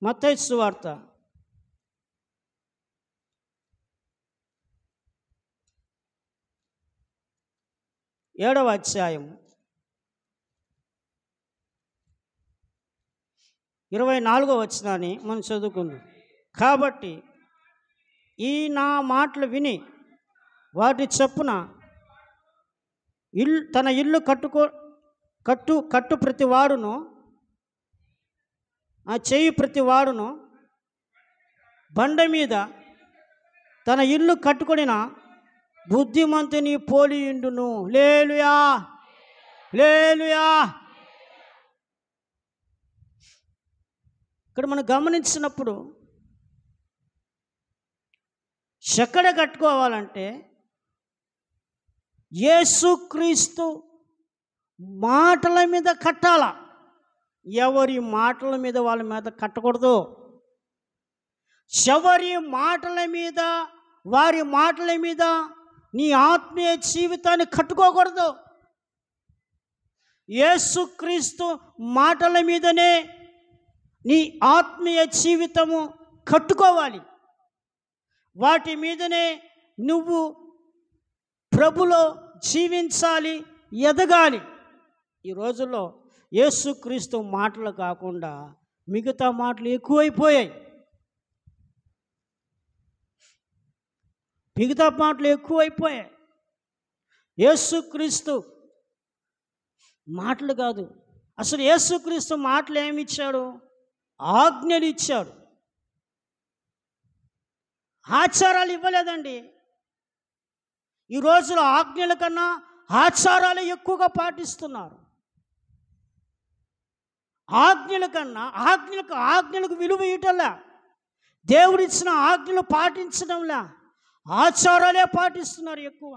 మత్తయి సువార్త 7వ అధ్యాయం 24వ వచనాన్ని మనం చదువుకుందాం. కాబట్టి ఈ నా మాటలు విని వాటి చొప్పున తన ఇల్లు కట్టు ప్రతి వాడును, ఆ చేయి ప్రతి వాడును బండ మీద తన ఇల్లు కట్టుకొనిన బుద్ధిమంతుని పోలియుండును. హల్లెలూయా, హల్లెలూయా. ఇక్కడ మనం గమనించినప్పుడు ఎక్కడ కట్టుకోవాలంటే యేసుక్రీస్తు మాటల మీద కట్టాల. ఎవరి మాటల మీద వాళ్ళ మీద కట్టకూడదు. ఎవరి మాటల మీద వారి మాటల మీద నీ ఆత్మీయ జీవితాన్ని కట్టుకోకూడదు. యేసుక్రీస్తు మాటల మీదనే నీ ఆత్మీయ జీవితము కట్టుకోవాలి. వాటి మీదనే నువ్వు ప్రభులో జీవించాలి, ఎదగాలి. ఈ రోజుల్లో యేసుక్రీస్తు మాటలు కాకుండా మిగతా మాటలు ఎక్కువైపోయాయి. యేసుక్రీస్తు మాటలు కాదు. అసలు యేసుక్రీస్తు మాటలు ఏమి ఇచ్చాడు? ఆజ్ఞలు ఇచ్చాడు. ఆచారాలు ఇవ్వలేదండి. ఈ రోజులో ఆజ్ఞల కన్నా ఆచారాలు ఎక్కువగా పాటిస్తున్నారు. ఆజ్ఞలకు విలువ ఇవ్వటంలా, దేవుడిచ్చిన ఆజ్ఞలు పాటించడంలా, ఆచారాలే పాటిస్తున్నారు ఎక్కువ.